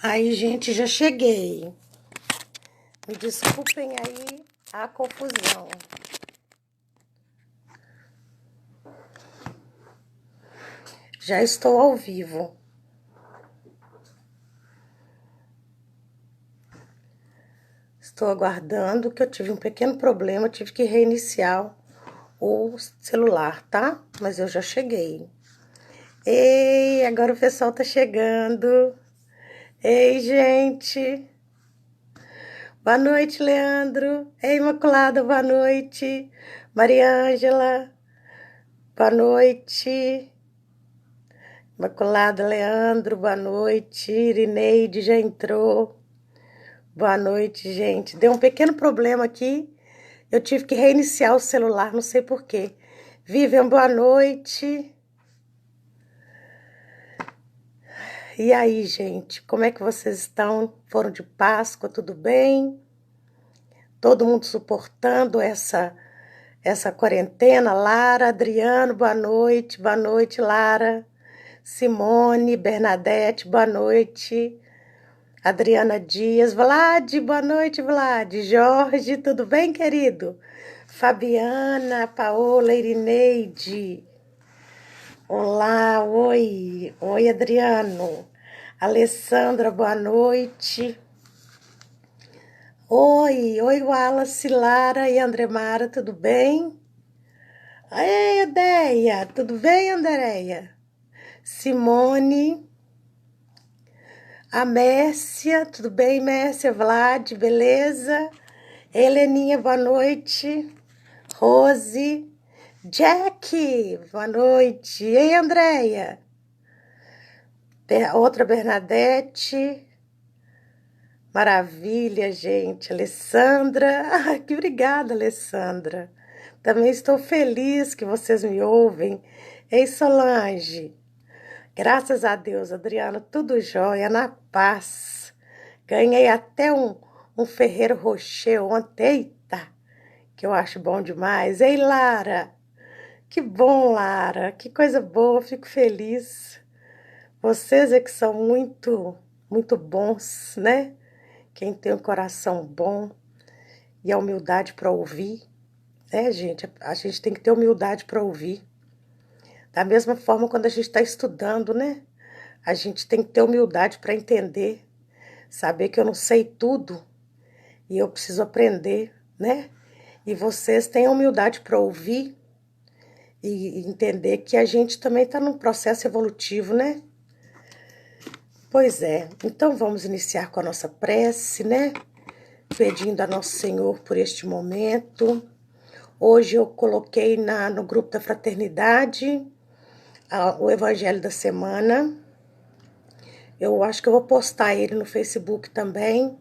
Aí, gente, já cheguei. Me desculpem aí a confusão. Já estou ao vivo. Estou aguardando que eu tive um pequeno problema, tive que reiniciar o celular, tá? Mas eu já cheguei. Ei, agora o pessoal tá chegando. Ei, gente. Boa noite, Leandro. Ei, Imaculada, boa noite. Mariângela, boa noite. Imaculada, Leandro, boa noite. Irineide já entrou. Boa noite, gente. Deu um pequeno problema aqui. Eu tive que reiniciar o celular, não sei por quê. Vivian, boa noite. E aí, gente, como é que vocês estão? Foram de Páscoa, tudo bem? Todo mundo suportando essa quarentena? Lara, Adriano, boa noite. Boa noite, Lara. Simone, Bernadette, boa noite. Adriana Dias, Vlad, boa noite, Vlad. Jorge, tudo bem, querido? Fabiana, Paola, Irineide. Olá, oi. Oi, Adriano. Alessandra, boa noite. Oi, Wallace, Lara e Andremara, tudo bem? Ei, Deia, tudo bem, Andréia? Simone, a Mércia, tudo bem, Mércia? Vlad, beleza? Heleninha, boa noite. Rose, Jack, boa noite. Ei, Andréia? Outra Bernadette. Maravilha, gente. Alessandra. Ai, que obrigada, Alessandra. Também estou feliz que vocês me ouvem. Ei, Solange. Graças a Deus, Adriana, tudo jóia, na paz. Ganhei até um Ferreiro Rocher ontem. Eita, que eu acho bom demais. Ei, Lara. Que bom, Lara. Que coisa boa, fico feliz. Vocês é que são muito bons, né? Quem tem um coração bom e a humildade para ouvir, né, gente? A gente tem que ter humildade para ouvir. Da mesma forma, quando a gente está estudando, né? A gente tem que ter humildade para entender, saber que eu não sei tudo e eu preciso aprender, né? E vocês têm a humildade para ouvir e entender que a gente também está num processo evolutivo, né? Pois é, então vamos iniciar com a nossa prece, né? Pedindo a Nosso Senhor por este momento. Hoje eu coloquei no grupo da Fraternidade o Evangelho da Semana. Eu acho que eu vou postar ele no Facebook também,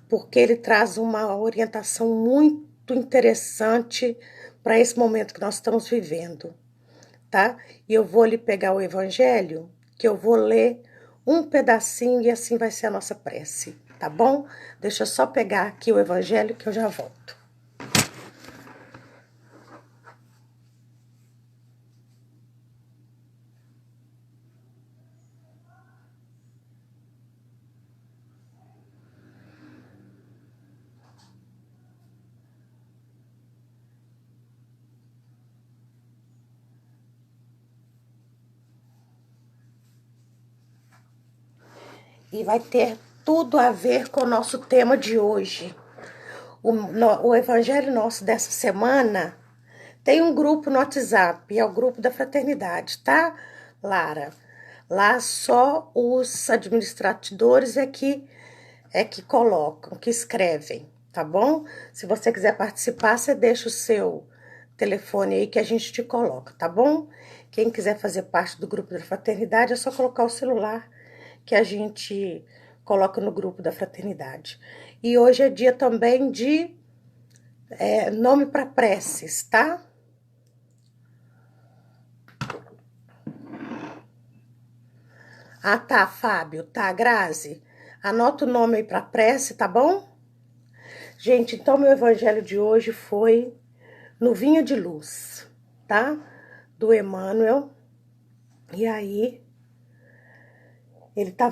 porque ele traz uma orientação muito interessante para esse momento que nós estamos vivendo, tá? E eu vou lhe pegar o Evangelho, que eu vou ler um pedacinho e assim vai ser a nossa prece, tá bom? Deixa eu só pegar aqui o Evangelho que eu já volto. E vai ter tudo a ver com o nosso tema de hoje. O Evangelho nosso dessa semana tem um grupo no WhatsApp, é o grupo da Fraternidade, tá, Lara? Lá só os administradores é que colocam, que escrevem, tá bom? Se você quiser participar, você deixa o seu telefone aí que a gente te coloca, tá bom? Quem quiser fazer parte do grupo da Fraternidade é só colocar o celular que a gente coloca no grupo da Fraternidade. E hoje é dia também de nome para preces, tá? Ah, tá, Fábio, tá, Grazi. Anota o nome aí para prece, tá bom? Gente, então meu evangelho de hoje foi No Vinho de Luz, tá? Do Emmanuel. E aí,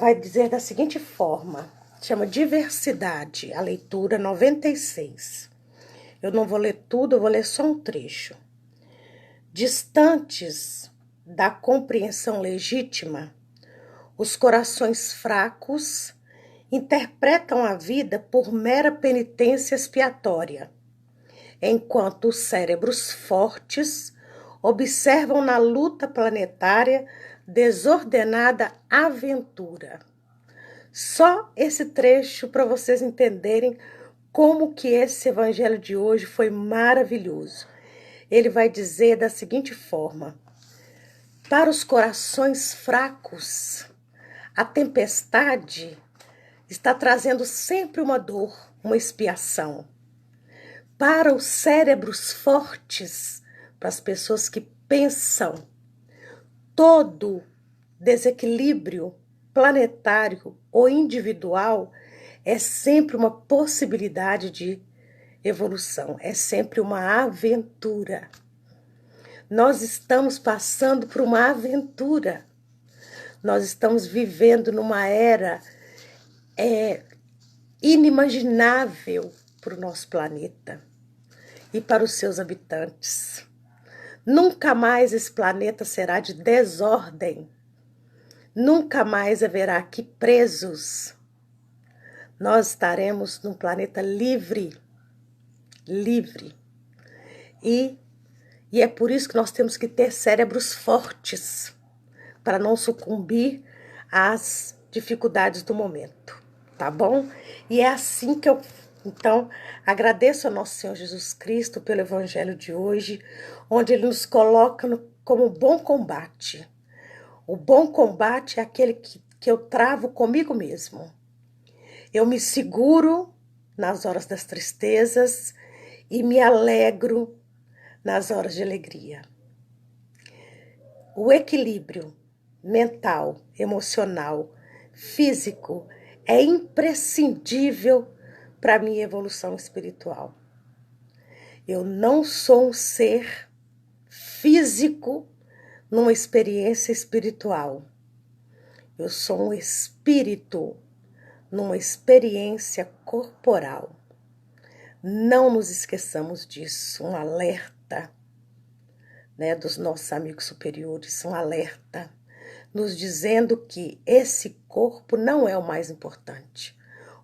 Vai dizer da seguinte forma, chama Diversidade, a leitura 96. Eu não vou ler tudo, eu vou ler só um trecho. Distantes da compreensão legítima, os corações fracos interpretam a vida por mera penitência expiatória, enquanto os cérebros fortes observam na luta planetária desordenada aventura. Só esse trecho para vocês entenderem como que esse evangelho de hoje foi maravilhoso. Ele vai dizer da seguinte forma: para os corações fracos, a tempestade está trazendo sempre uma dor, uma expiação. Para os cérebros fortes, para as pessoas que pensam, todo desequilíbrio planetário ou individual é sempre uma possibilidade de evolução, é sempre uma aventura. Nós estamos passando por uma aventura. Nós estamos vivendo numa era inimaginável para o nosso planeta e para os seus habitantes. Nunca mais esse planeta será de desordem. Nunca mais haverá aqui presos. Nós estaremos num planeta livre. Livre. E é por isso que nós temos que ter cérebros fortes para não sucumbir às dificuldades do momento, tá bom? E é assim que eu, então, agradeço ao nosso Senhor Jesus Cristo pelo evangelho de hoje, onde ele nos coloca como bom combate. O bom combate é aquele que eu travo comigo mesmo. Eu me seguro nas horas das tristezas e me alegro nas horas de alegria. O equilíbrio mental, emocional, físico é imprescindível para a minha evolução espiritual. Eu não sou um ser físico numa experiência espiritual. Eu sou um espírito numa experiência corporal. Não nos esqueçamos disso, um alerta, né, dos nossos amigos superiores, um alerta, nos dizendo que esse corpo não é o mais importante.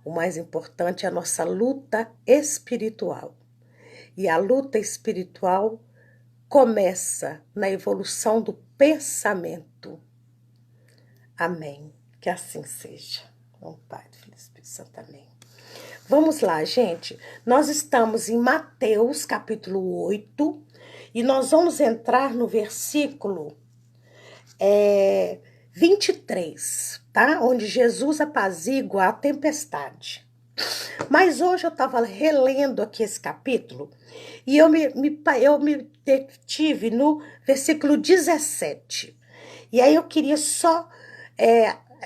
O mais importante é a nossa luta espiritual. E a luta espiritual começa na evolução do pensamento. Amém. Que assim seja. Em Pai, do Filho e do Espírito Santo. Amém. Vamos lá, gente. Nós estamos em Mateus, capítulo 8, e nós vamos entrar no versículo 23, tá? Onde Jesus apazigua a tempestade. Mas hoje eu estava relendo aqui esse capítulo e eu me detive no versículo 17. E aí eu queria só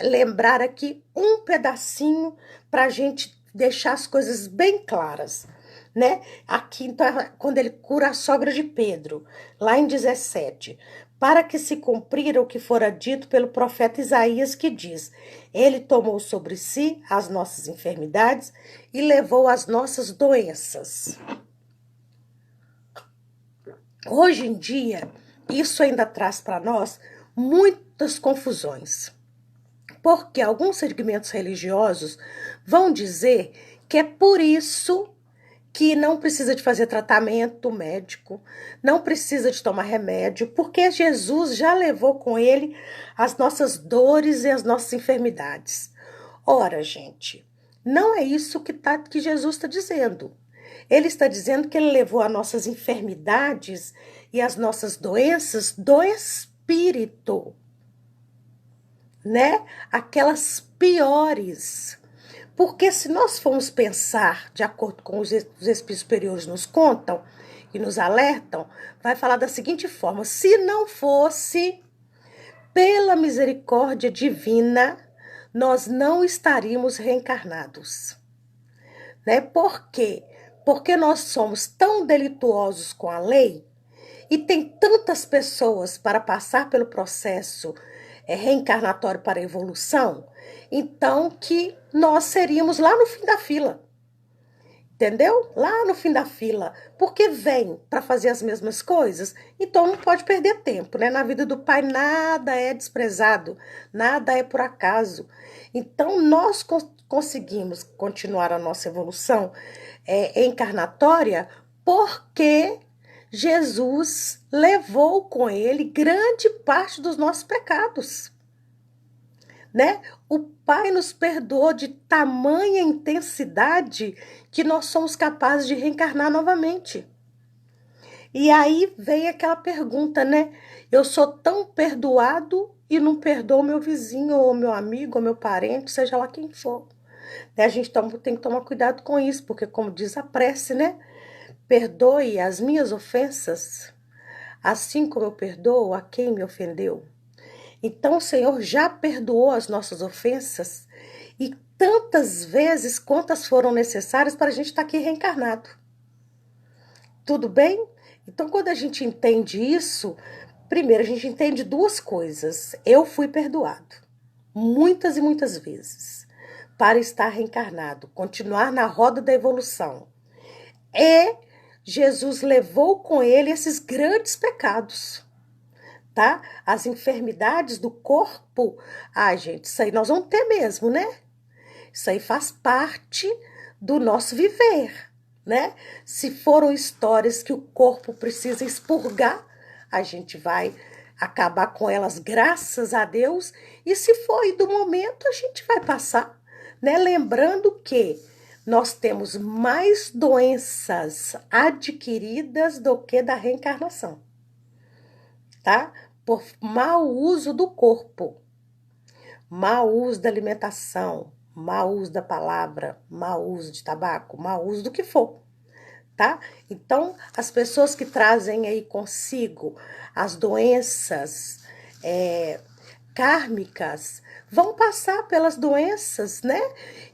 lembrar aqui um pedacinho para a gente deixar as coisas bem claras, né? Aqui, então, quando ele cura a sogra de Pedro, lá em 17, para que se cumpra o que fora dito pelo profeta Isaías, que diz: ele tomou sobre si as nossas enfermidades e levou as nossas doenças. Hoje em dia, isso ainda traz para nós muitas confusões, porque alguns segmentos religiosos vão dizer que é por isso que não precisa de fazer tratamento médico, não precisa de tomar remédio, porque Jesus já levou com ele as nossas dores e as nossas enfermidades. Ora, gente, não é isso que Jesus está dizendo. Ele está dizendo que ele levou as nossas enfermidades e as nossas doenças do espírito, né? Aquelas piores. Porque se nós formos pensar de acordo com os espíritos superiores nos contam e nos alertam, vai falar da seguinte forma: se não fosse pela misericórdia divina, nós não estaríamos reencarnados. Né? Por quê? Porque nós somos tão delituosos com a lei e tem tantas pessoas para passar pelo processo reencarnatório para a evolução, então que nós seríamos lá no fim da fila. Entendeu? Lá no fim da fila, porque vem para fazer as mesmas coisas, então não pode perder tempo, né? Na vida do Pai nada é desprezado, nada é por acaso. Então nós conseguimos continuar a nossa evolução encarnatória porque Jesus levou com ele grande parte dos nossos pecados, né? O Pai nos perdoou de tamanha intensidade que nós somos capazes de reencarnar novamente. E aí vem aquela pergunta, né? Eu sou tão perdoado e não perdoo meu vizinho, ou meu amigo, ou meu parente, seja lá quem for. A gente tem que tomar cuidado com isso, porque como diz a prece, né? Perdoe as minhas ofensas, assim como eu perdoo a quem me ofendeu. Então o Senhor já perdoou as nossas ofensas e tantas vezes quantas foram necessárias para a gente estar aqui reencarnado. Tudo bem? Então quando a gente entende isso, primeiro a gente entende duas coisas. Eu fui perdoado muitas e muitas vezes para estar reencarnado, continuar na roda da evolução. E Jesus levou com ele esses grandes pecados. Tá? As enfermidades do corpo, gente, isso aí nós vamos ter mesmo, né? Isso aí faz parte do nosso viver, né? Se foram histórias que o corpo precisa expurgar, a gente vai acabar com elas, graças a Deus, e se foi do momento, a gente vai passar, né? Lembrando que nós temos mais doenças adquiridas do que da reencarnação. Tá? Por mau uso do corpo, mau uso da alimentação, mau uso da palavra, mau uso de tabaco, mau uso do que for, tá? Então, as pessoas que trazem aí consigo as doenças kármicas vão passar pelas doenças, né?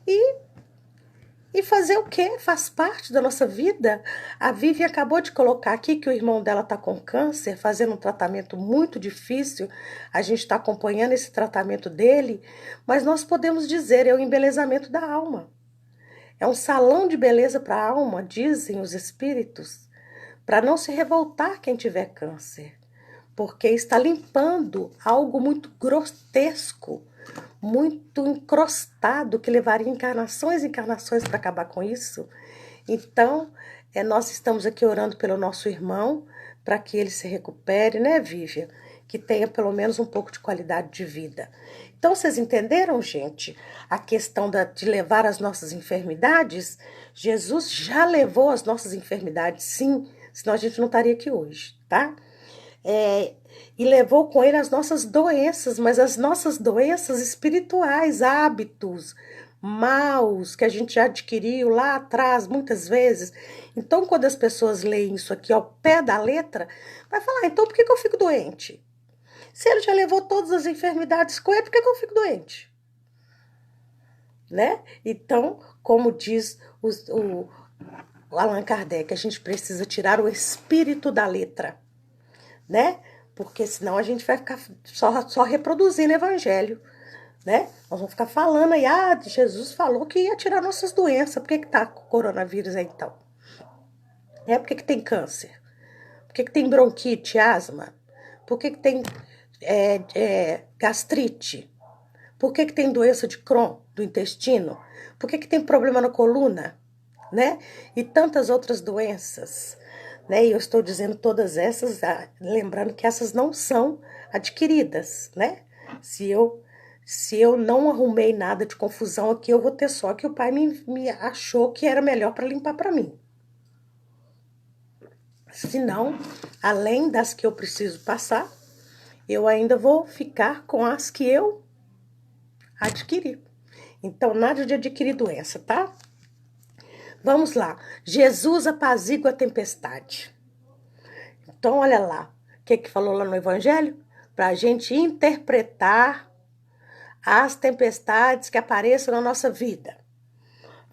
E fazer o quê? Faz parte da nossa vida. A Vivi acabou de colocar aqui que o irmão dela está com câncer, fazendo um tratamento muito difícil. A gente está acompanhando esse tratamento dele, mas nós podemos dizer, é o embelezamento da alma. É um salão de beleza para a alma, dizem os espíritos, para não se revoltar quem tiver câncer, porque está limpando algo muito grotesco, muito encrostado, que levaria encarnações e encarnações para acabar com isso. Então, nós estamos aqui orando pelo nosso irmão, para que ele se recupere, né, Vivian? Que tenha pelo menos um pouco de qualidade de vida. Então, vocês entenderam, gente? A questão de levar as nossas enfermidades? Jesus já levou as nossas enfermidades, sim, senão a gente não estaria aqui hoje, tá? E levou com ele as nossas doenças, mas as nossas doenças espirituais, hábitos maus que a gente já adquiriu lá atrás, muitas vezes. Então, quando as pessoas leem isso aqui ao pé da letra, vai falar, então por que eu fico doente? Se ele já levou todas as enfermidades com ele, por que eu fico doente? Né? Então, como diz o Allan Kardec, a gente precisa tirar o espírito da letra, né? Porque senão a gente vai ficar só reproduzindo o evangelho, né? Nós vamos ficar falando aí, Jesus falou que ia tirar nossas doenças, por que tá com coronavírus aí então? Por que tem câncer? Por que tem bronquite, asma? Por que tem gastrite? Por que tem doença de Crohn, do intestino? Por que tem problema na coluna, né? E tantas outras doenças, né? E eu estou dizendo todas essas, lembrando que essas não são adquiridas, né? Se eu não arrumei nada de confusão aqui, eu vou ter só que o pai me achou que era melhor para limpar para mim. Senão, além das que eu preciso passar, eu ainda vou ficar com as que eu adquiri. Então, nada de adquirir doença, tá? Vamos lá. Jesus apazigua a tempestade. Então, olha lá. O que falou lá no Evangelho? Para a gente interpretar as tempestades que apareçam na nossa vida.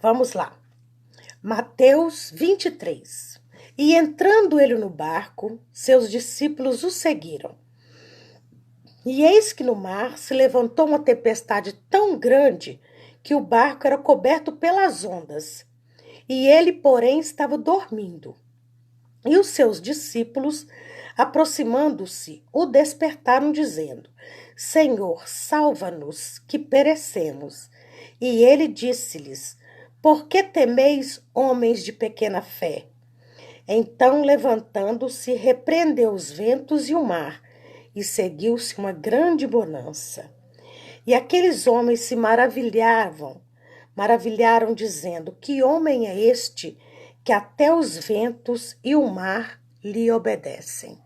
Vamos lá. Mateus 23. E entrando ele no barco, seus discípulos o seguiram. E eis que no mar se levantou uma tempestade tão grande que o barco era coberto pelas ondas. E ele, porém, estava dormindo. E os seus discípulos, aproximando-se, o despertaram, dizendo: Senhor, salva-nos, que perecemos. E ele disse-lhes: Por que temeis, homens de pequena fé? Então, levantando-se, repreendeu os ventos e o mar, e seguiu-se uma grande bonança. E aqueles homens se maravilharam, dizendo: Que homem é este que até os ventos e o mar lhe obedecem?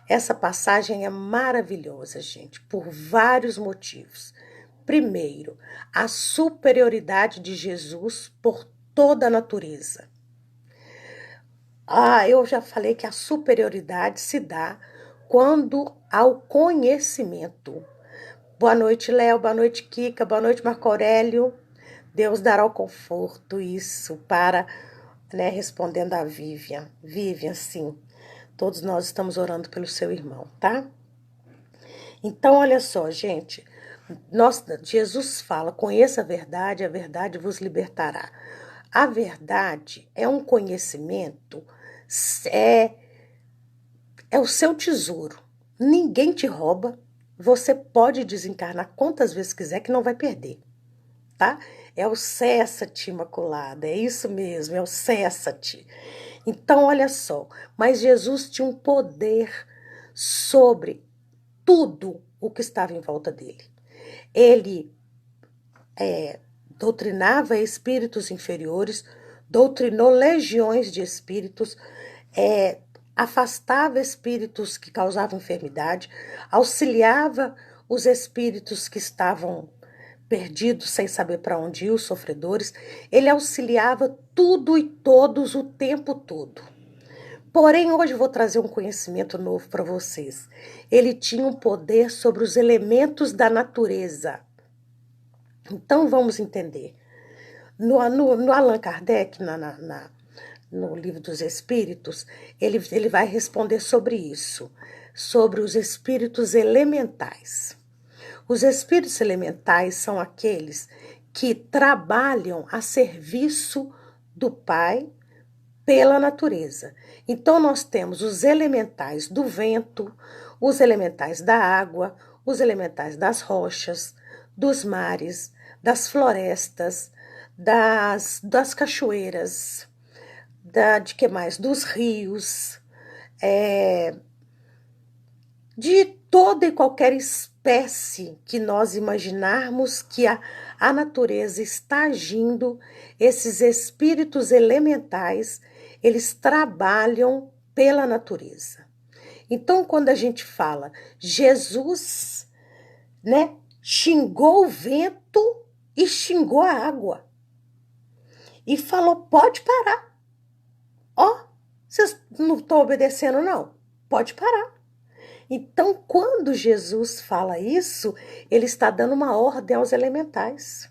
Essa passagem é maravilhosa, gente, por vários motivos. Primeiro, a superioridade de Jesus por toda a natureza. Eu já falei que a superioridade se dá quando há o conhecimento. Boa noite, Léo. Boa noite, Kika. Boa noite, Marco Aurélio. Deus dará o conforto, isso, para, respondendo a Vivian. Vivian, sim. Todos nós estamos orando pelo seu irmão, tá? Então, olha só, gente. Jesus fala, conheça a verdade vos libertará. A verdade é um conhecimento, é o seu tesouro. Ninguém te rouba. Você pode desencarnar quantas vezes quiser que não vai perder, tá? É o cessa-te, Imaculada, é isso mesmo, é o cessa-te. Então, olha só, mas Jesus tinha um poder sobre tudo o que estava em volta dele. Ele doutrinava espíritos inferiores, doutrinou legiões de espíritos, afastava espíritos que causavam enfermidade, auxiliava os espíritos que estavam perdidos sem saber para onde ir, os sofredores. Ele auxiliava tudo e todos o tempo todo. Porém, hoje eu vou trazer um conhecimento novo para vocês. Ele tinha um poder sobre os elementos da natureza. Então, vamos entender. No Allan Kardec, no Livro dos Espíritos, ele vai responder sobre isso, sobre os espíritos elementais. Os espíritos elementais são aqueles que trabalham a serviço do Pai pela natureza. Então, nós temos os elementais do vento, os elementais da água, os elementais das rochas, dos mares, das florestas, das cachoeiras, de que mais? Dos rios, de toda e qualquer espécie que nós imaginarmos que a natureza está agindo, esses espíritos elementais, eles trabalham pela natureza. Então, quando a gente fala Jesus, xingou o vento e xingou a água. E falou, pode parar. Vocês não estão obedecendo, não? Pode parar. Então, quando Jesus fala isso, ele está dando uma ordem aos elementais,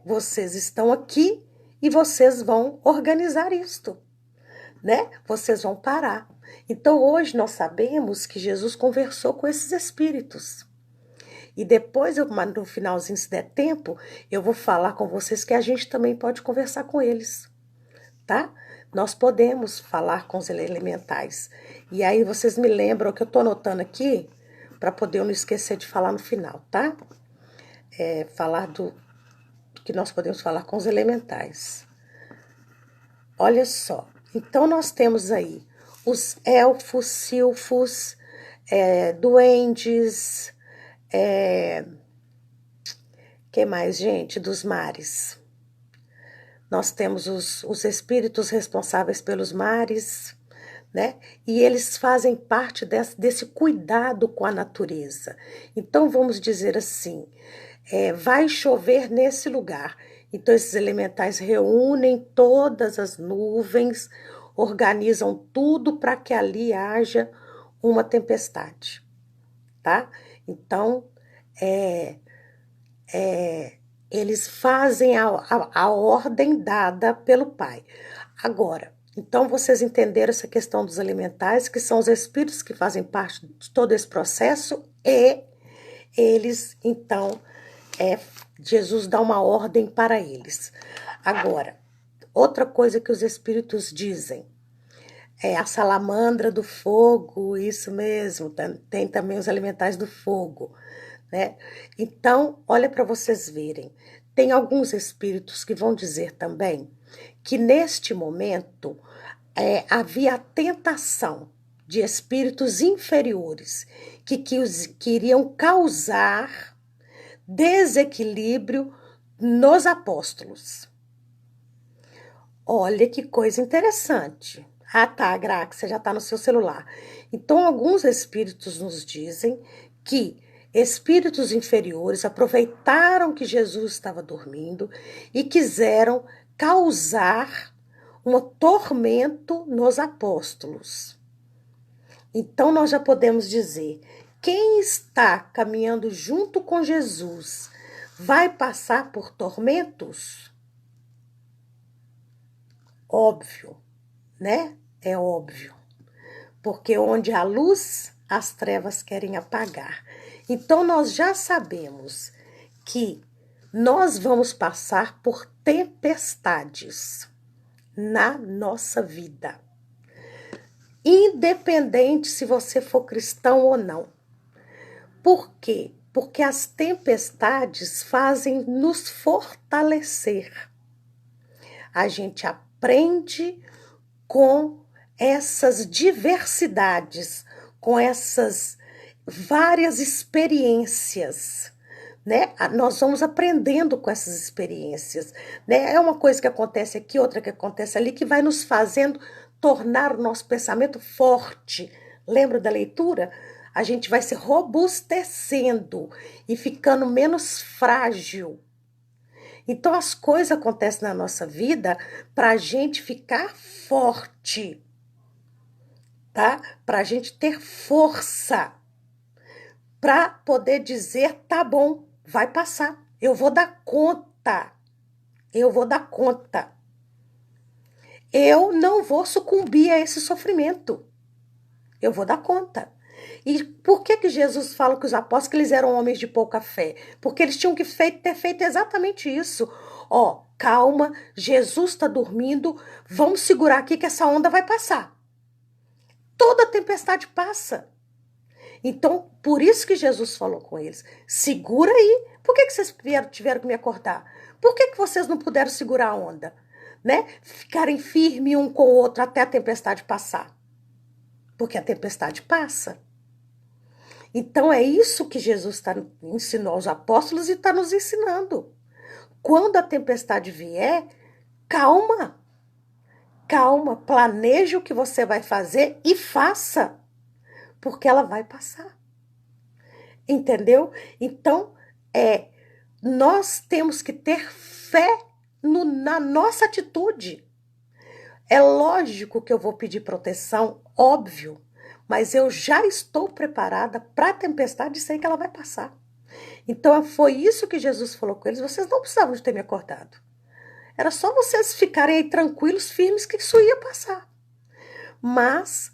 Vocês estão aqui e vocês vão organizar isto, Vocês vão parar. Então, hoje nós sabemos que Jesus conversou com esses espíritos. E depois, no finalzinho, se der tempo, eu vou falar com vocês que a gente também pode conversar com eles, tá? Nós podemos falar com os elementais. E aí vocês me lembram que eu estou anotando aqui, para poder eu não esquecer de falar no final, tá? Falar do que nós podemos falar com os elementais. Olha só, então nós temos aí os elfos, silfos, duendes, que mais, gente? Dos mares. Nós temos os espíritos responsáveis pelos mares, E eles fazem parte desse cuidado com a natureza. Então, vamos dizer assim, vai chover nesse lugar. Então, esses elementais reúnem todas as nuvens, organizam tudo para que ali haja uma tempestade, tá? Então, eles fazem a ordem dada pelo Pai. Agora, então vocês entenderam essa questão dos elementais, que são os espíritos que fazem parte de todo esse processo? E eles, então, Jesus dá uma ordem para eles. Agora, outra coisa que os espíritos dizem, a salamandra do fogo, isso mesmo, tem também os elementais do fogo, né? Então, olha para vocês verem, tem alguns espíritos que vão dizer também que neste momento havia a tentação de espíritos inferiores que queriam causar desequilíbrio nos apóstolos. Olha que coisa interessante. Ah, tá, Graça, você já está no seu celular. Então, alguns espíritos nos dizem que espíritos inferiores aproveitaram que Jesus estava dormindo e quiseram causar um tormento nos apóstolos. Então, nós já podemos dizer, quem está caminhando junto com Jesus vai passar por tormentos? Óbvio, né? É óbvio. Porque onde há luz, as trevas querem apagar. Então, nós já sabemos que nós vamos passar por tempestades na nossa vida. Independente se você for cristão ou não. Por quê? Porque as tempestades fazem nos fortalecer. A gente aprende com essas diversidades, com essas várias experiências, né? Nós vamos aprendendo com essas experiências, né? É uma coisa que acontece aqui, outra que acontece ali, que vai nos fazendo tornar o nosso pensamento forte. Lembra da leitura? A gente vai se robustecendo e ficando menos frágil. Então, as coisas acontecem na nossa vida para a gente ficar forte, tá? Para a gente ter força, para poder dizer, tá bom, vai passar, eu vou dar conta, eu vou dar conta. Eu não vou sucumbir a esse sofrimento, eu vou dar conta. E por que Jesus fala que os apóstolos que eles eram homens de pouca fé? Porque eles tinham que ter feito exatamente isso. Ó, calma, Jesus está dormindo, vamos segurar aqui que essa onda vai passar. Toda tempestade passa. Então, por isso que Jesus falou com eles, segura aí. Por que vocês tiveram que me acordar? Por que vocês não puderam segurar a onda? Né? Ficarem firmes um com o outro até a tempestade passar. Porque a tempestade passa. Então, é isso que Jesus ensinou aos apóstolos e está nos ensinando. Quando a tempestade vier, calma. Calma, planeje o que você vai fazer e faça. Porque ela vai passar. Entendeu? Então, nós temos que ter fé na nossa atitude. É lógico que eu vou pedir proteção, óbvio. Mas eu já estou preparada para a tempestade e sei que ela vai passar. Então, foi isso que Jesus falou com eles. Vocês não precisavam de ter me acordado. Era só vocês ficarem aí tranquilos, firmes, que isso ia passar. Mas,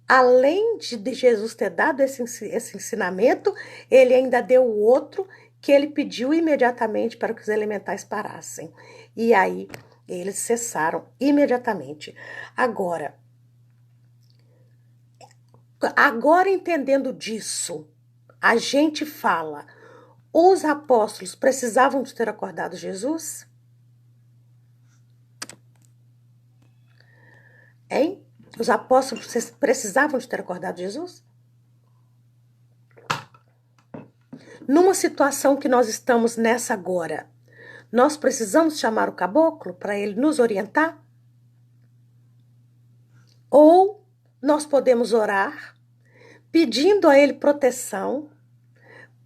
além de Jesus ter dado esse ensinamento, ele ainda deu o outro que ele pediu imediatamente para que os elementais parassem. E aí, eles cessaram imediatamente. Agora entendendo disso, a gente fala, os apóstolos precisavam de ter acordado Jesus? Hein? Os apóstolos precisavam de ter acordado Jesus? Numa situação que nós estamos nessa agora, nós precisamos chamar o caboclo para ele nos orientar? Ou nós podemos orar pedindo a ele proteção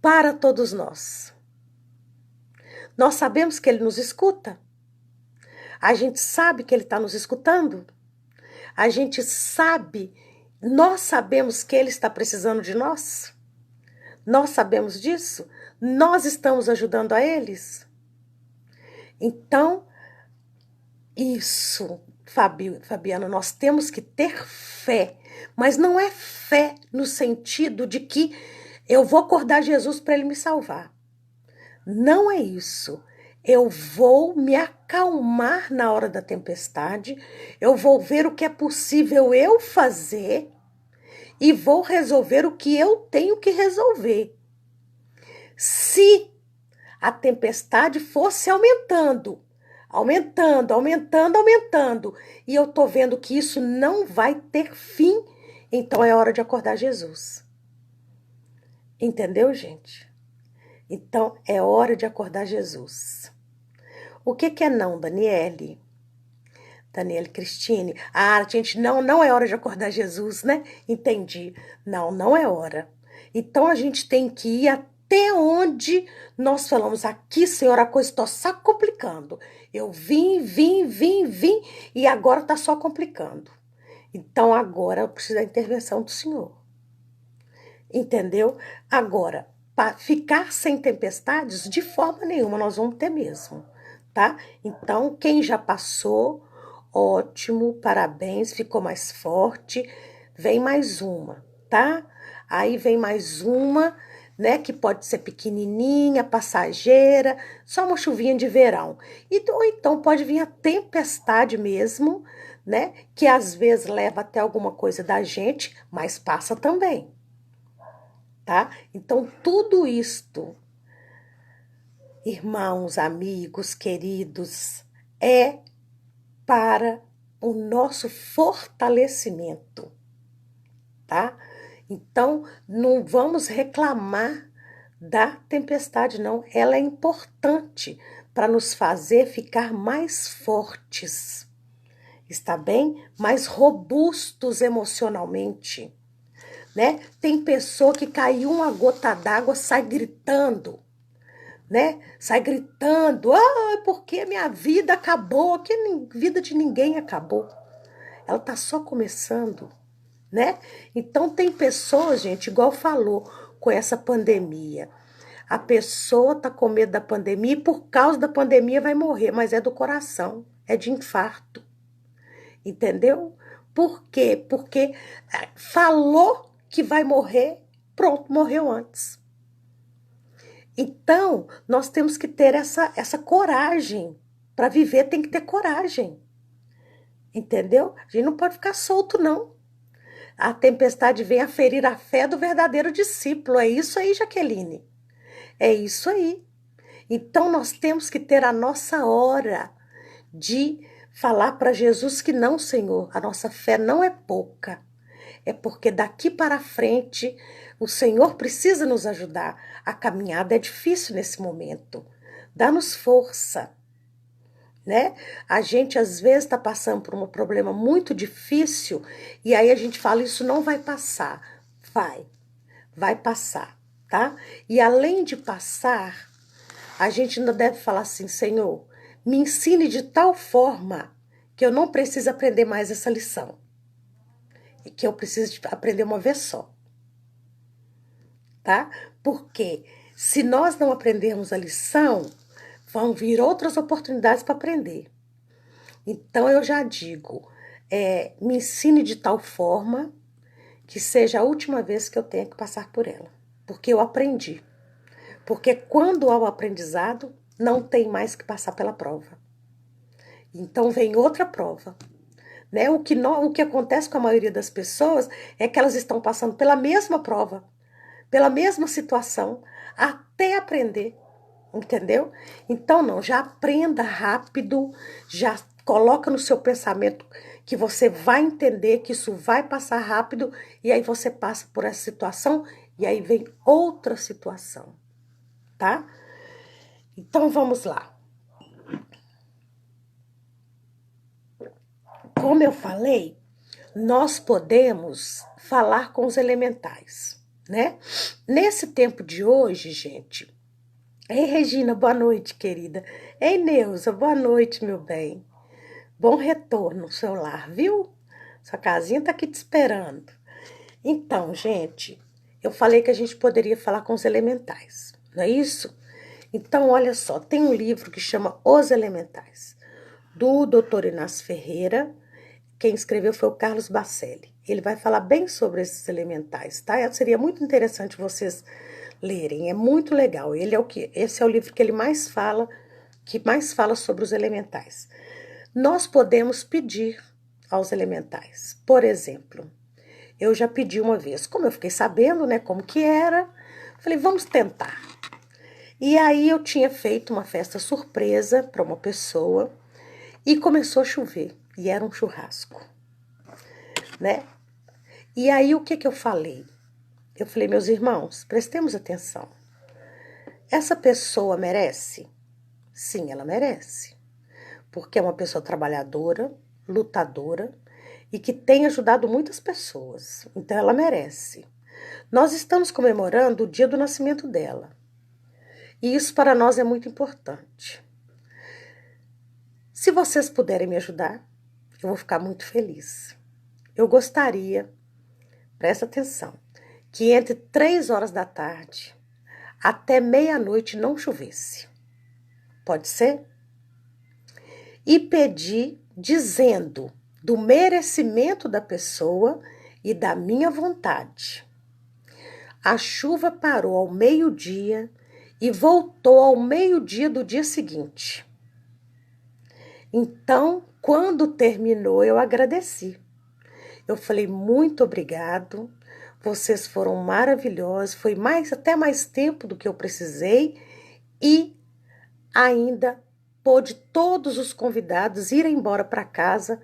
para todos nós? Nós sabemos que ele nos escuta. A gente sabe que ele está nos escutando. A gente sabe, nós sabemos que ele está precisando de nós. Nós sabemos disso. Nós estamos ajudando a eles. Então, isso, Fabiano, nós temos que ter fé. Mas não é fé no sentido de que Eu vou acordar Jesus para ele me salvar. Não é isso. Eu vou me acalmar na hora da tempestade, eu vou ver o que é possível eu fazer e vou resolver o que eu tenho que resolver. Se a tempestade fosse aumentando, e eu tô vendo que isso não vai ter fim, então é hora de acordar Jesus. Entendeu, gente? Então é hora de acordar Jesus. O que é não, Daniele? Daniele Cristine. Ah, gente, não é hora de acordar Jesus, né? Entendi. Não é hora. Então a gente tem que ir até onde nós falamos, aqui, Senhor, a coisa está só complicando. Eu vim, e agora está só complicando. Então agora eu preciso da intervenção do Senhor. Entendeu? Agora, para ficar sem tempestades, de forma nenhuma nós vamos ter mesmo, tá? Então, quem já passou, ótimo, parabéns, ficou mais forte. Vem mais uma, tá? Aí vem mais uma, né? Que pode ser pequenininha, passageira, só uma chuvinha de verão. Ou então pode vir a tempestade mesmo, né? Que às vezes leva até alguma coisa da gente, mas passa também. Tá? Então, tudo isto, irmãos, amigos, queridos, é para o nosso fortalecimento, tá? Então, não vamos reclamar da tempestade, não. Ela é importante para nos fazer ficar mais fortes, está bem? Mais robustos emocionalmente. Né? Tem pessoa que caiu uma gota d'água, sai gritando, né? Sai gritando, porque minha vida acabou, que a vida de ninguém acabou. Ela tá só começando, né? Então tem pessoas, gente, igual falou com essa pandemia. A pessoa tá com medo da pandemia e por causa da pandemia vai morrer, mas é do coração, é de infarto. Entendeu? Por quê? Porque falou que vai morrer, pronto, morreu antes. Então, nós temos que ter essa coragem. Para viver, tem que ter coragem. Entendeu? A gente não pode ficar solto, não. A tempestade vem a ferir a fé do verdadeiro discípulo. É isso aí, Jaqueline. É isso aí. Então, nós temos que ter a nossa hora de falar para Jesus que não, Senhor, a nossa fé não é pouca. É porque daqui para frente o Senhor precisa nos ajudar. A caminhada é difícil nesse momento. Dá-nos força, né? A gente às vezes está passando por um problema muito difícil e aí a gente fala, isso não vai passar. Vai passar, tá? E além de passar, a gente ainda deve falar assim, Senhor, me ensine de tal forma que eu não preciso aprender mais essa lição. E que eu preciso aprender uma vez só. Tá? Porque se nós não aprendermos a lição, vão vir outras oportunidades para aprender. Então eu já digo, me ensine de tal forma que seja a última vez que eu tenha que passar por ela. Porque eu aprendi. Porque quando há o aprendizado, não tem mais que passar pela prova. Então vem outra prova. Né? O que acontece com a maioria das pessoas é que elas estão passando pela mesma prova, pela mesma situação, até aprender, entendeu? Então não, já aprenda rápido, já coloca no seu pensamento que você vai entender, que isso vai passar rápido, e aí você passa por essa situação, e aí vem outra situação, tá? Então vamos lá. Como eu falei, nós podemos falar com os elementais, né? Nesse tempo de hoje, gente. Ei, Regina, boa noite, querida. Ei, Neuza, boa noite, meu bem. Bom retorno ao seu lar, viu? Sua casinha tá aqui te esperando. Então, gente, eu falei que a gente poderia falar com os elementais, não é isso? Então, olha só, tem um livro que chama Os Elementais, do Dr. Inácio Ferreira. Quem escreveu foi o Carlos Bacelli. ele vai falar bem sobre esses elementais, tá? Seria muito interessante vocês lerem, é muito legal. Esse é o livro que ele mais fala, que mais fala sobre os elementais. Nós podemos pedir aos elementais. Por exemplo, eu já pedi uma vez, como eu fiquei sabendo, né, como que era, falei, vamos tentar. E aí eu tinha feito uma festa surpresa para uma pessoa e começou a chover, e era um churrasco, né? E aí o que eu falei? Eu falei, meus irmãos, prestemos atenção. Essa pessoa merece? Sim, ela merece. Porque é uma pessoa trabalhadora, lutadora e que tem ajudado muitas pessoas. Então ela merece. Nós estamos comemorando o dia do nascimento dela. E isso para nós é muito importante. Se vocês puderem me ajudar, eu vou ficar muito feliz. Eu gostaria, presta atenção, que entre 3 horas da tarde até meia-noite não chovesse. Pode ser? E pedir dizendo do merecimento da pessoa e da minha vontade. A chuva parou ao meio-dia e voltou ao meio-dia do dia seguinte. Então, quando terminou, eu agradeci. Eu falei, muito obrigado, vocês foram maravilhosos, foi até mais tempo do que eu precisei e ainda pôde todos os convidados irem embora para casa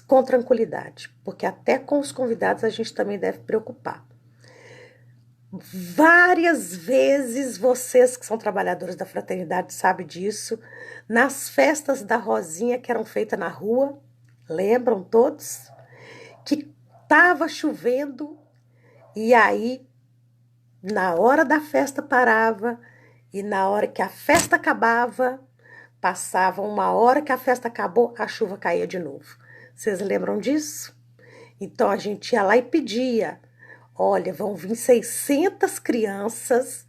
com tranquilidade, porque até com os convidados a gente também deve preocupar. Várias vezes vocês que são trabalhadores da fraternidade sabem disso, nas festas da Rosinha que eram feitas na rua, lembram todos? Que estava chovendo e aí na hora da festa parava e na hora que a festa acabava, passava 1 hora que a festa acabou, a chuva caía de novo. Vocês lembram disso? Então a gente ia lá e pedia, olha, vão vir 600 crianças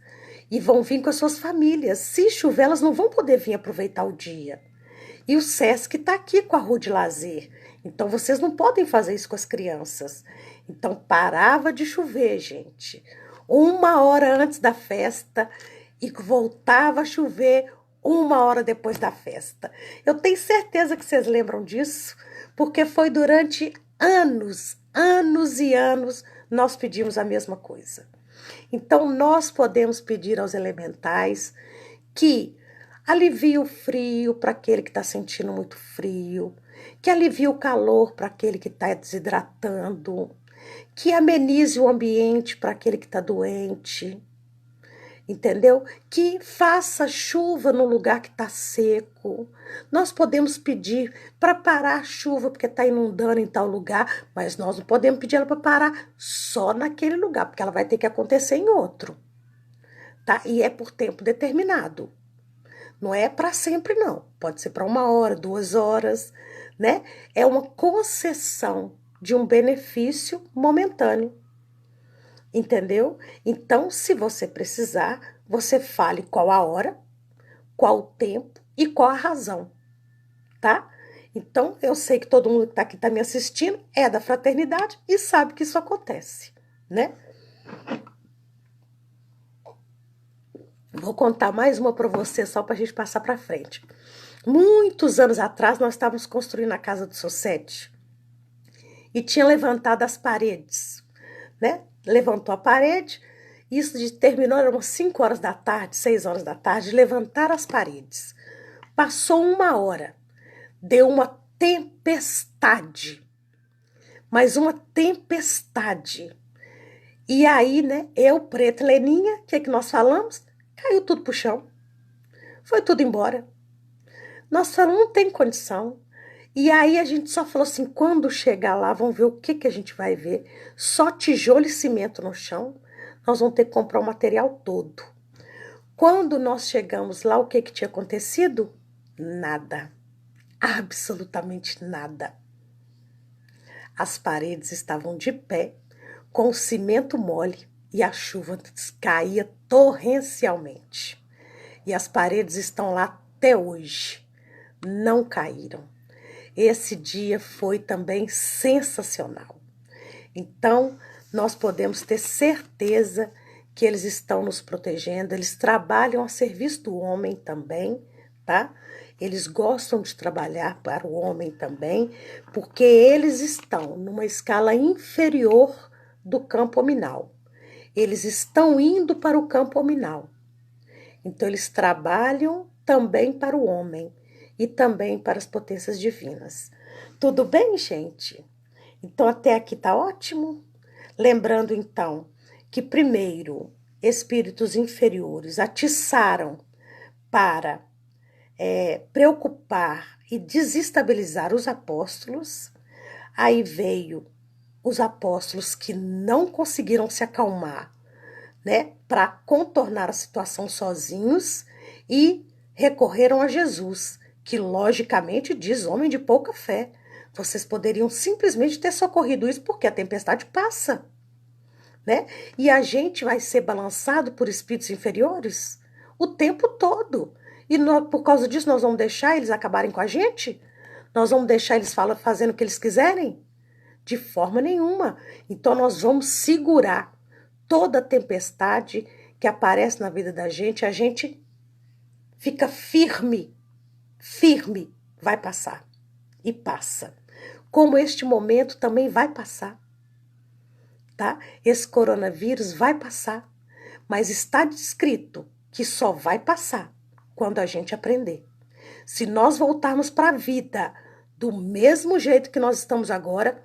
e vão vir com as suas famílias. Se chover, elas não vão poder vir aproveitar o dia. E o SESC está aqui com a rua de lazer. Então vocês não podem fazer isso com as crianças. Então parava de chover, gente. 1 hora antes da festa e voltava a chover 1 hora depois da festa. Eu tenho certeza que vocês lembram disso, porque foi durante anos, anos e anos, nós pedimos a mesma coisa. Então, nós podemos pedir aos elementais que alivie o frio para aquele que está sentindo muito frio, que alivie o calor para aquele que está desidratando, que amenize o ambiente para aquele que está doente, entendeu? Que faça chuva no lugar que está seco. Nós podemos pedir para parar a chuva porque está inundando em tal lugar, mas nós não podemos pedir ela para parar só naquele lugar, porque ela vai ter que acontecer em outro, tá? E é por tempo determinado. Não é para sempre, não. Pode ser para 1 hora, 2 horas, né? É uma concessão de um benefício momentâneo. Entendeu? Então, se você precisar, você fale qual a hora, qual o tempo e qual a razão, tá? Então, eu sei que todo mundo que tá aqui tá me assistindo é da fraternidade e sabe que isso acontece, né? Vou contar mais uma para você só para a gente passar para frente. Muitos anos atrás, nós estávamos construindo a casa do Societe e tinha levantado as paredes, né? Levantou a parede, isso terminou, eram umas 5 horas da tarde, 6 horas da tarde, levantar as paredes. Passou 1 hora, deu uma tempestade, mas uma tempestade. E aí, né, eu, Preta, Leninha, o que é que nós falamos? Caiu tudo pro chão, foi tudo embora. Nós falamos, não tem condição. E aí a gente só falou assim, quando chegar lá, vamos ver o que a gente vai ver. Só tijolo e cimento no chão, nós vamos ter que comprar o material todo. Quando nós chegamos lá, o que tinha acontecido? Nada. Absolutamente nada. As paredes estavam de pé, com o cimento mole e a chuva caía torrencialmente. E as paredes estão lá até hoje. Não caíram. Esse dia foi também sensacional. Então, nós podemos ter certeza que eles estão nos protegendo, eles trabalham a serviço do homem também, tá? Eles gostam de trabalhar para o homem também, porque eles estão numa escala inferior do campo hominal. Eles estão indo para o campo hominal. Então, eles trabalham também para o homem e também para as potências divinas. Tudo bem, gente? Então, até aqui tá ótimo. Lembrando, então, que primeiro espíritos inferiores atiçaram para preocupar e desestabilizar os apóstolos. Aí veio os apóstolos que não conseguiram se acalmar, né, para contornar a situação sozinhos e recorreram a Jesus, que logicamente diz homem de pouca fé. Vocês poderiam simplesmente ter socorrido isso porque a tempestade passa, né? E a gente vai ser balançado por espíritos inferiores o tempo todo. E por causa disso nós vamos deixar eles acabarem com a gente? Nós vamos deixar eles fazendo o que eles quiserem? De forma nenhuma. Então nós vamos segurar toda tempestade que aparece na vida da gente, a gente fica firme, firme, vai passar. E passa. Como este momento também vai passar, tá? Esse coronavírus vai passar, mas está descrito que só vai passar quando a gente aprender. Se nós voltarmos para a vida do mesmo jeito que nós estamos agora,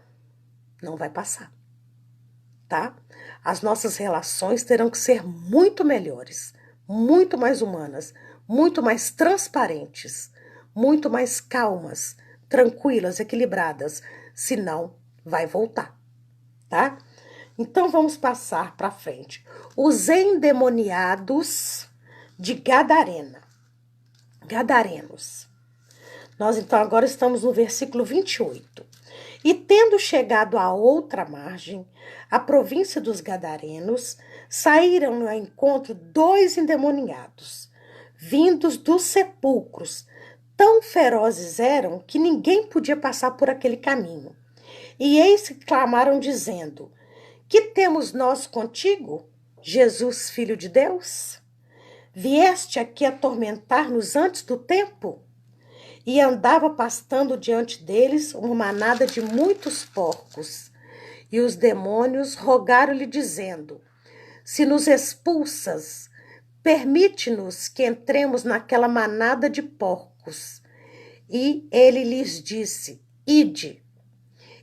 não vai passar, tá? As nossas relações terão que ser muito melhores, muito mais humanas, muito mais transparentes, muito mais calmas, tranquilas, equilibradas, senão vai voltar, tá? Então vamos passar para frente. Os endemoniados de Gadarena. Gadarenos. Nós então agora estamos no versículo 28. E tendo chegado à outra margem, a província dos Gadarenos, saíram ao encontro 2 endemoniados, vindos dos sepulcros. Tão ferozes eram que ninguém podia passar por aquele caminho. E eis que clamaram dizendo: que temos nós contigo, Jesus, Filho de Deus? Vieste aqui atormentar-nos antes do tempo? E andava pastando diante deles uma manada de muitos porcos. E os demônios rogaram-lhe, dizendo: se nos expulsas, permite-nos que entremos naquela manada de porcos. E ele lhes disse: ide.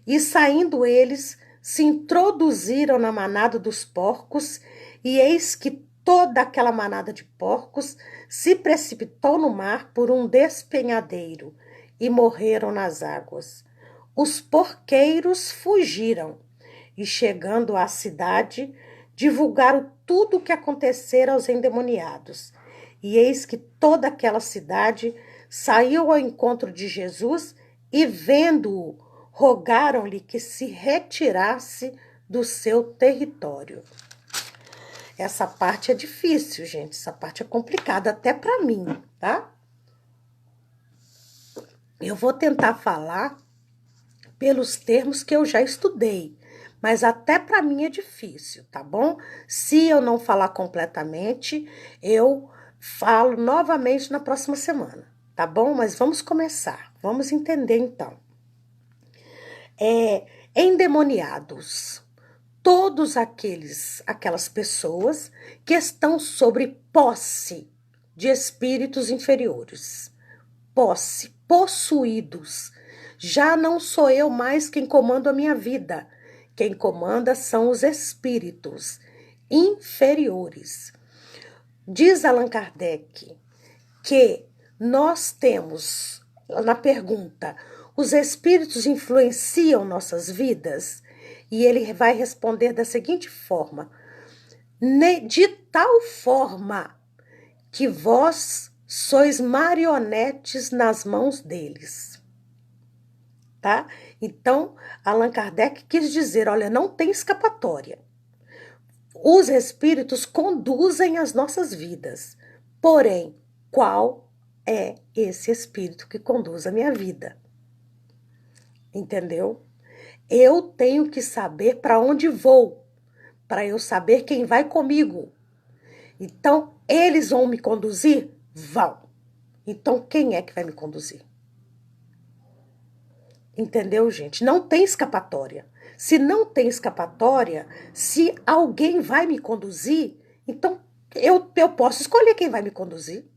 E saindo eles, se introduziram na manada dos porcos, e eis que toda aquela manada de porcos se precipitou no mar por um despenhadeiro e morreram nas águas. Os porqueiros fugiram e, chegando à cidade, divulgaram tudo o que acontecera aos endemoniados. E eis que toda aquela cidade saiu ao encontro de Jesus e, vendo-o, rogaram-lhe que se retirasse do seu território. Essa parte é difícil, gente. Essa parte é complicada até para mim, tá? Eu vou tentar falar pelos termos que eu já estudei, mas até para mim é difícil, tá bom? Se eu não falar completamente, eu falo novamente na próxima semana, tá bom? Mas vamos começar. Vamos entender então. Endemoniados. Todos aquelas pessoas que estão sobre posse de espíritos inferiores. Posse, possuídos. Já não sou eu mais quem comanda a minha vida. Quem comanda são os espíritos inferiores. Diz Allan Kardec que nós temos, na pergunta, os espíritos influenciam nossas vidas? E ele vai responder da seguinte forma: de tal forma que vós sois marionetes nas mãos deles. Tá? Então, Allan Kardec quis dizer, olha, não tem escapatória. Os espíritos conduzem as nossas vidas. Porém, qual é esse espírito que conduz a minha vida? Entendeu? Eu tenho que saber para onde vou, para eu saber quem vai comigo. Então, eles vão me conduzir? Vão. Então, quem é que vai me conduzir? Entendeu, gente? Não tem escapatória. Se não tem escapatória, se alguém vai me conduzir, então eu posso escolher quem vai me conduzir.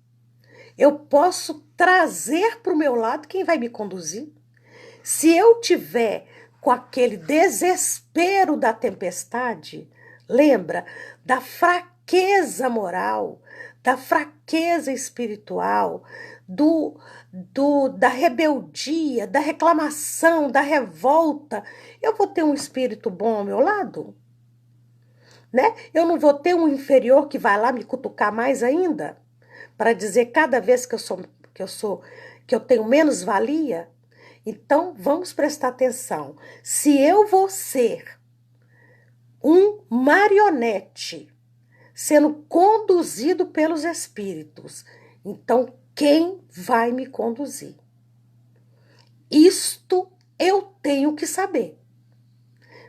Eu posso trazer para o meu lado quem vai me conduzir. Se eu tiver com aquele desespero da tempestade, lembra da fraqueza moral, da fraqueza espiritual, da rebeldia, da reclamação, da revolta, eu vou ter um espírito bom ao meu lado? Né? Eu não vou ter um inferior que vai lá me cutucar mais ainda? Para dizer cada vez que eu tenho menos valia? Então, vamos prestar atenção. Se eu vou ser um marionete sendo conduzido pelos espíritos, então quem vai me conduzir? Isto eu tenho que saber.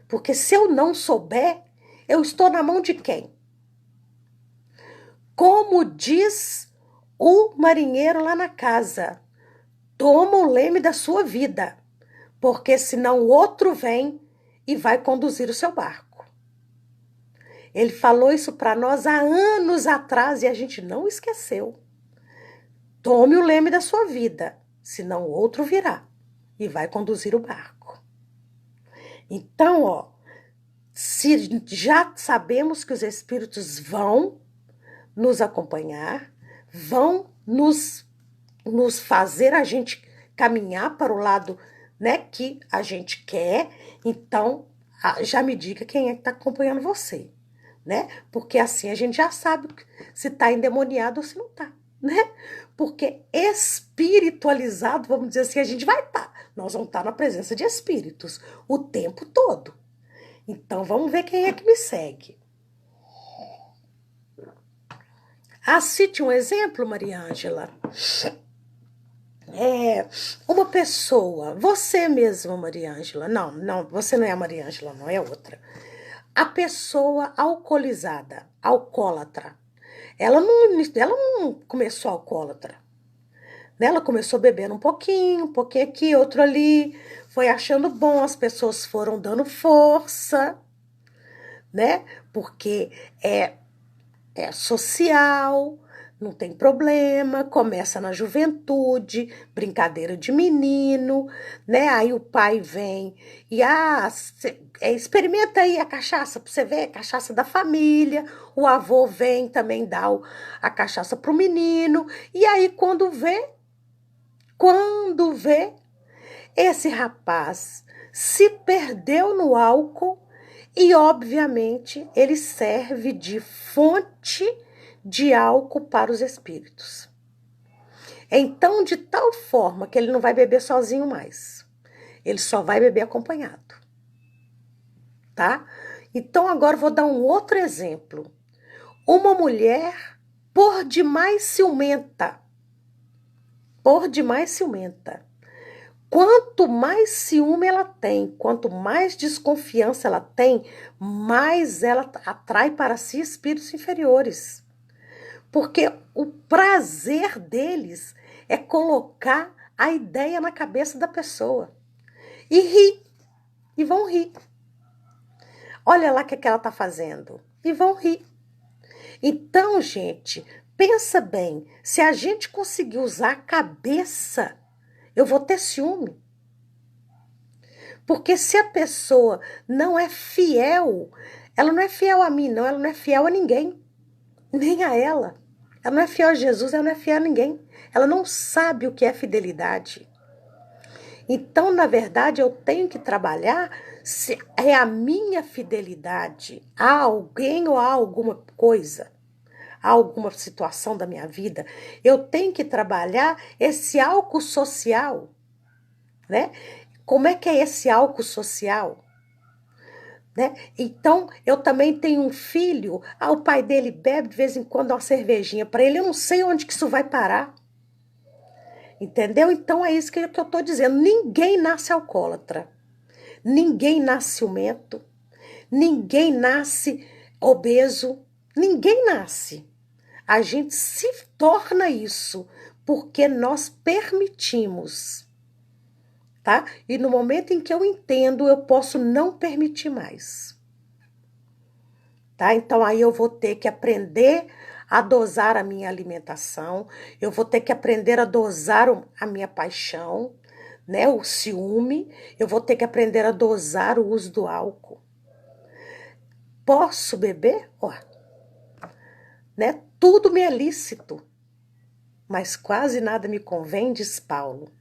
Porque se eu não souber, eu estou na mão de quem? Como diz o marinheiro lá na casa, toma o leme da sua vida, porque senão o outro vem e vai conduzir o seu barco. Ele falou isso para nós há anos atrás e a gente não esqueceu. Tome o leme da sua vida, senão o outro virá e vai conduzir o barco. Então, ó, se já sabemos que os espíritos vão nos acompanhar, vão nos fazer a gente caminhar para o lado, né, que a gente quer, então já me diga quem é que está acompanhando você, né? Porque assim a gente já sabe se está endemoniado ou se não está, né? Porque espiritualizado, vamos dizer assim, a gente vai estar. Nós vamos estar na presença de espíritos o tempo todo. Então vamos ver quem é que me segue. Cite um exemplo, Maria Ângela. Uma pessoa, você mesma, Maria Ângela, não, você não é a Maria Ângela, não, é outra. A pessoa alcoolizada, alcoólatra, ela não começou alcoólatra, né? Ela começou bebendo um pouquinho aqui, outro ali, foi achando bom, as pessoas foram dando força, né? Porque é social, não tem problema, começa na juventude, brincadeira de menino, né? Aí o pai vem e experimenta aí a cachaça para você ver, a cachaça da família. O avô vem também dar a cachaça pro menino. E aí quando vê, esse rapaz se perdeu no álcool e, obviamente, ele serve de fonte de álcool para os espíritos. Então, de tal forma que ele não vai beber sozinho mais. Ele só vai beber acompanhado. Tá? Então, agora eu vou dar um outro exemplo. Uma mulher por demais ciumenta. Quanto mais ciúme ela tem, quanto mais desconfiança ela tem, mais ela atrai para si espíritos inferiores. Porque o prazer deles é colocar a ideia na cabeça da pessoa. E rir. E vão rir. Olha lá o que ela está fazendo. E vão rir. Então, gente, pensa bem. Se a gente conseguir usar a cabeça, eu vou ter ciúme. Porque se a pessoa não é fiel, ela não é fiel a mim, não. Ela não é fiel a ninguém. Nem a ela. Ela não é fiel a Jesus, ela não é fiel a ninguém. Ela não sabe o que é fidelidade. Então, na verdade, eu tenho que trabalhar se é a minha fidelidade a alguém ou a alguma coisa, a alguma situação da minha vida. Eu tenho que trabalhar esse álcool social, né? Como é que é esse álcool social? Né? Então, eu também tenho um filho, o pai dele bebe de vez em quando uma cervejinha para ele, eu não sei onde que isso vai parar. Entendeu? Então, é isso que eu estou dizendo. Ninguém nasce alcoólatra. Ninguém nasce ciumento, ninguém nasce obeso, ninguém nasce. A gente se torna isso porque nós permitimos, tá? E no momento em que eu entendo, eu posso não permitir mais, tá? Então aí eu vou ter que aprender a dosar a minha alimentação, eu vou ter que aprender a dosar a minha paixão, né? O ciúme, eu vou ter que aprender a dosar o uso do álcool. Posso beber? Ó, né? Tudo me é lícito, mas quase nada me convém, diz Paulo.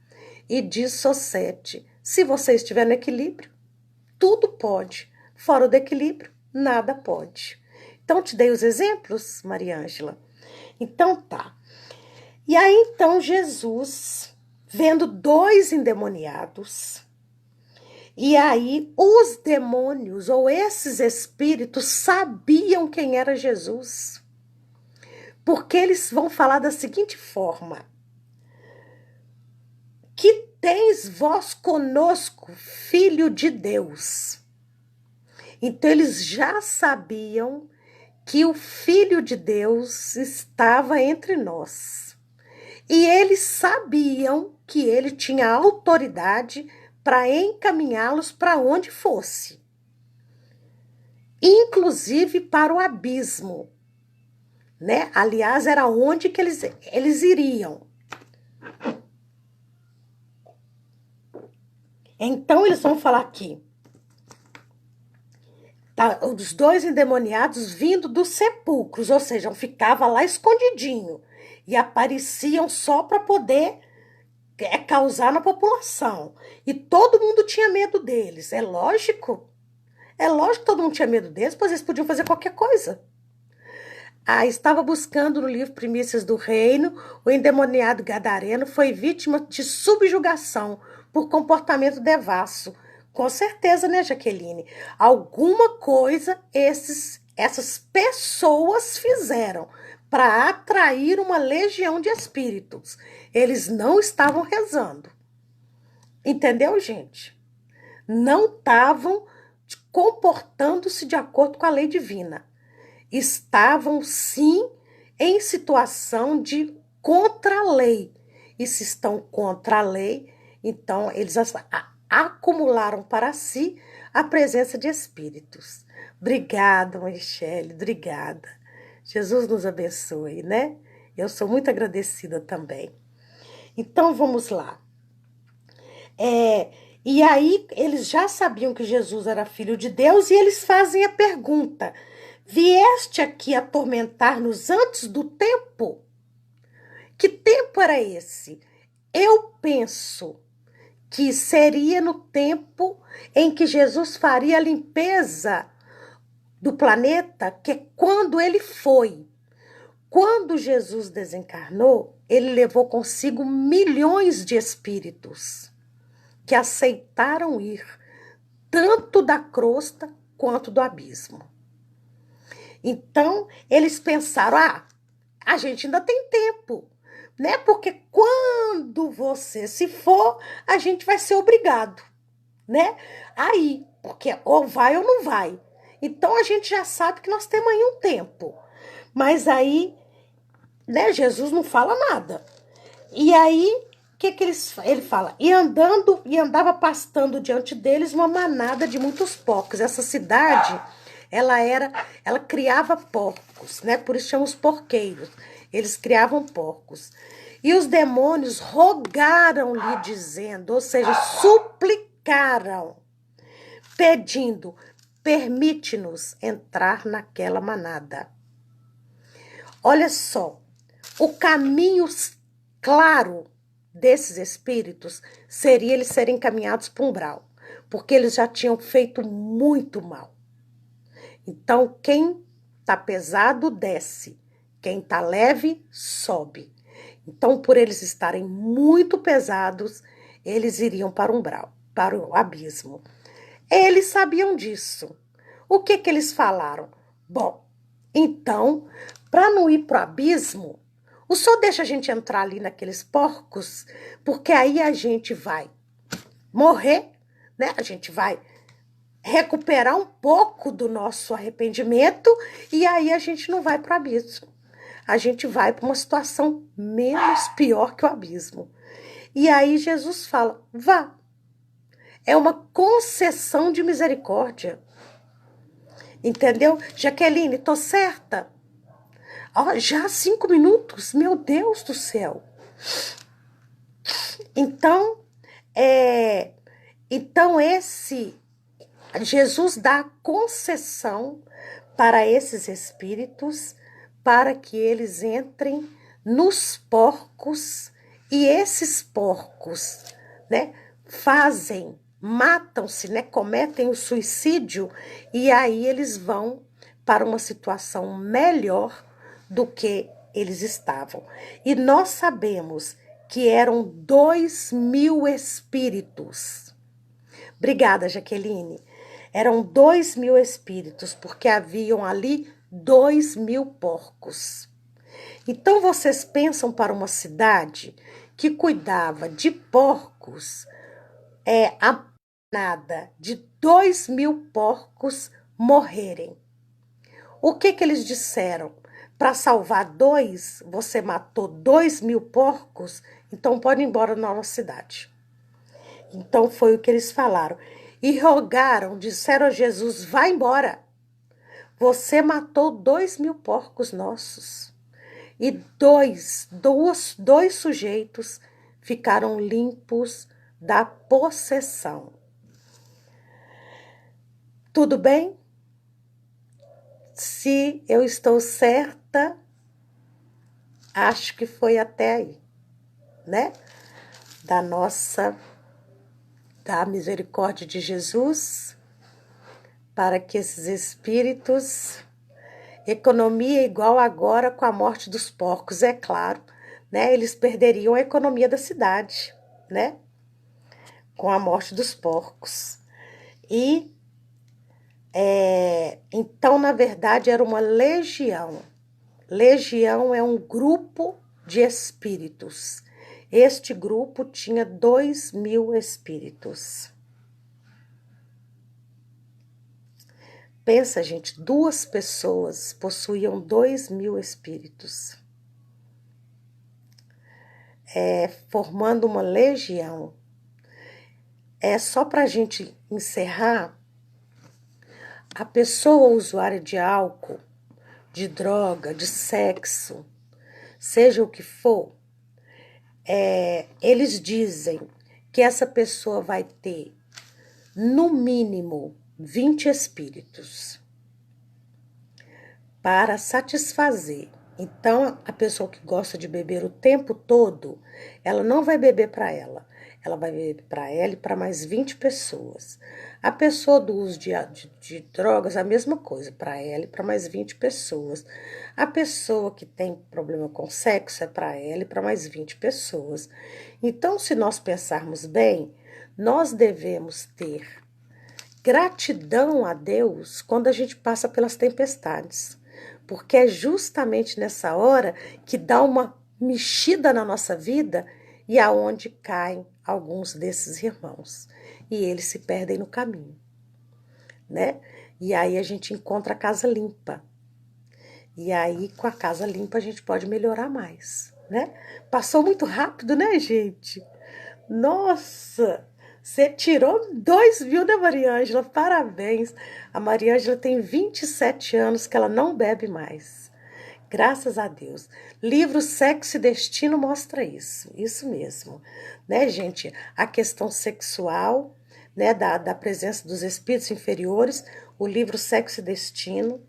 E diz Sosete, se você estiver no equilíbrio, tudo pode. Fora do equilíbrio, nada pode. Então, te dei os exemplos, Maria Ângela? Então, tá. E aí, então, Jesus, vendo 2 endemoniados, e aí os demônios, ou esses espíritos, sabiam quem era Jesus. Porque eles vão falar da seguinte forma: que tens vós conosco, filho de Deus. Então eles já sabiam que o Filho de Deus estava entre nós. E eles sabiam que ele tinha autoridade para encaminhá-los para onde fosse. Inclusive para o abismo, né? Aliás, era onde que eles iriam. Então eles vão falar aqui, tá, os 2 endemoniados vindo dos sepulcros, ou seja, ficavam lá escondidinho e apareciam só para poder causar na população. E todo mundo tinha medo deles, é lógico. É lógico que todo mundo tinha medo deles, pois eles podiam fazer qualquer coisa. Estava buscando no livro Primícias do Reino, o endemoniado gadareno foi vítima de subjugação por comportamento devasso. Com certeza, né, Jaqueline? Alguma coisa essas pessoas fizeram para atrair uma legião de espíritos. Eles não estavam rezando. Entendeu, gente? Não estavam comportando-se de acordo com a lei divina. Estavam, sim, em situação de contra-lei. E se estão contra a lei, então eles acumularam para si a presença de espíritos. Obrigada, Michele, obrigada. Jesus nos abençoe, né? Eu sou muito agradecida também. Então, vamos lá. E aí, eles já sabiam que Jesus era filho de Deus e eles fazem a pergunta: vieste aqui atormentar-nos antes do tempo? Que tempo era esse? Eu penso que seria no tempo em que Jesus faria a limpeza do planeta, que é quando ele foi. Quando Jesus desencarnou, ele levou consigo milhões de espíritos que aceitaram ir tanto da crosta quanto do abismo. Então, eles pensaram, a gente ainda tem tempo, né? Porque quando você se for, a gente vai ser obrigado, né? Aí, porque ou vai ou não vai. Então, a gente já sabe que nós temos aí um tempo. Mas aí, né, Jesus não fala nada. E aí, o que ele fala? E andava pastando diante deles uma manada de muitos porcos. Essa cidade, ela criava porcos, né? Por isso chamam os porqueiros. Eles criavam porcos. E os demônios rogaram-lhe dizendo, ou seja, suplicaram, pedindo, permite-nos entrar naquela manada. Olha só, o caminho claro desses espíritos seria eles serem encaminhados para o umbral, porque eles já tinham feito muito mal. Então, quem está pesado, desce. Quem está leve, sobe. Então, por eles estarem muito pesados, eles iriam para o umbral, para o abismo. Eles sabiam disso. O que eles falaram? Bom, então, para não ir para o abismo, o senhor deixa a gente entrar ali naqueles porcos, porque aí a gente vai morrer, né? A gente vai recuperar um pouco do nosso arrependimento e aí a gente não vai para o abismo. A gente vai para uma situação menos pior que o abismo. E aí Jesus fala, vá. É uma concessão de misericórdia. Entendeu? Jaqueline, tô certa? Ó, já 5 minutos? Meu Deus do céu. Então, esse Jesus dá concessão para esses espíritos para que eles entrem nos porcos e esses porcos, né, matam-se, né, cometem o suicídio e aí eles vão para uma situação melhor do que eles estavam. E nós sabemos que eram 2.000 espíritos. Obrigada, Jaqueline. Eram 2.000 espíritos, porque haviam ali 2.000 porcos. Então, vocês pensam para uma cidade que cuidava de porcos, a nada de 2.000 porcos morrerem. O que eles disseram? Para salvar 2, você matou 2.000 porcos, então pode ir embora na nossa cidade. Então foi o que eles falaram. E rogaram, disseram a Jesus, vai embora. Você matou 2.000 porcos nossos. E dois sujeitos ficaram limpos da possessão. Tudo bem? Se eu estou certa, acho que foi até aí, né? Da misericórdia de Jesus, para que esses espíritos, economia igual agora com a morte dos porcos, é claro, né? Eles perderiam a economia da cidade, né? Com a morte dos porcos. E então, na verdade, era uma legião. Legião é um grupo de espíritos. Este grupo tinha 2.000 espíritos. Pensa, gente, 2 pessoas possuíam 2.000 espíritos. Formando uma legião. Só para a gente encerrar, a pessoa usuária de álcool, de droga, de sexo, seja o que for, eles dizem que essa pessoa vai ter, no mínimo, 20 espíritos para satisfazer. Então, a pessoa que gosta de beber o tempo todo, ela não vai beber para ela. Ela vai beber para ela e para mais 20 pessoas. A pessoa do uso de drogas, a mesma coisa, para ela e para mais 20 pessoas. A pessoa que tem problema com sexo é para ela e para mais 20 pessoas. Então, se nós pensarmos bem, nós devemos ter gratidão a Deus quando a gente passa pelas tempestades. Porque é justamente nessa hora que dá uma mexida na nossa vida e aonde caem alguns desses irmãos. E eles se perdem no caminho, né? E aí a gente encontra a casa limpa. E aí, com a casa limpa, a gente pode melhorar mais, né? Passou muito rápido, né, gente? Nossa! Você tirou 2.000 da Mariângela, parabéns. A Mariângela tem 27 anos que ela não bebe mais. Graças a Deus. Livro Sexo e Destino mostra isso mesmo. Né, gente? A questão sexual, né, da presença dos espíritos inferiores, o livro Sexo e Destino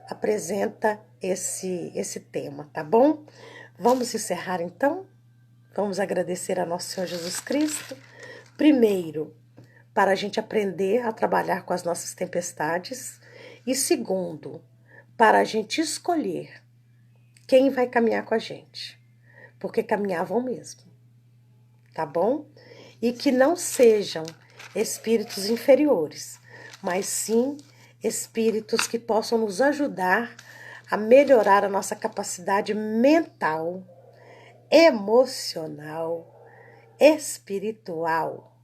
apresenta esse tema, tá bom? Vamos encerrar então? Vamos agradecer a nosso Senhor Jesus Cristo. Primeiro, para a gente aprender a trabalhar com as nossas tempestades. E segundo, para a gente escolher quem vai caminhar com a gente. Porque caminhavam mesmo. Tá bom? E que não sejam espíritos inferiores, mas sim espíritos que possam nos ajudar a melhorar a nossa capacidade mental, emocional, espiritual,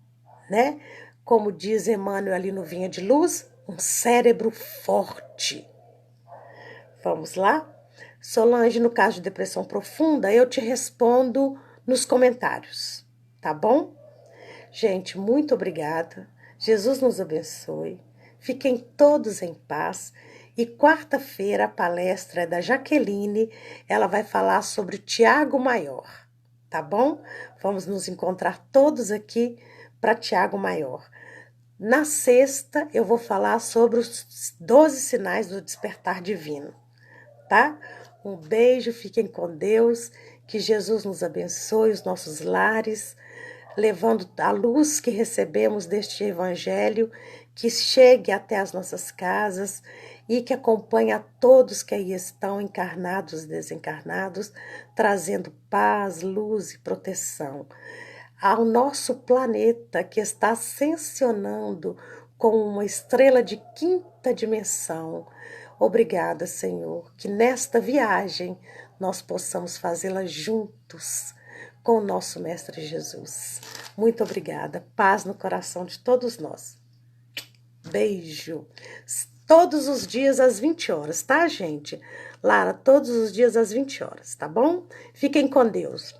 né? como diz Emmanuel ali no Vinha de Luz, um cérebro forte. Vamos lá? Solange, no caso de depressão profunda, eu te respondo nos comentários, tá bom? Gente, muito obrigada. Jesus nos abençoe. Fiquem todos em paz. E quarta-feira a palestra é da Jaqueline. Ela vai falar sobre o Tiago Maior, tá bom? Vamos nos encontrar todos aqui para Tiago Maior. Na sexta, eu vou falar sobre os 12 sinais do despertar divino, tá? Um beijo, fiquem com Deus, que Jesus nos abençoe, os nossos lares, levando a luz que recebemos deste evangelho, que chegue até as nossas casas e que acompanhe a todos que aí estão, encarnados e desencarnados, trazendo paz, luz e proteção ao nosso planeta que está ascensionando com uma estrela de quinta dimensão. Obrigada, Senhor, que nesta viagem nós possamos fazê-la juntos com o nosso Mestre Jesus. Muito obrigada. Paz no coração de todos nós. Beijo. Todos os dias às 20 horas, tá, gente? Lara, todos os dias às 20 horas, tá bom? Fiquem com Deus.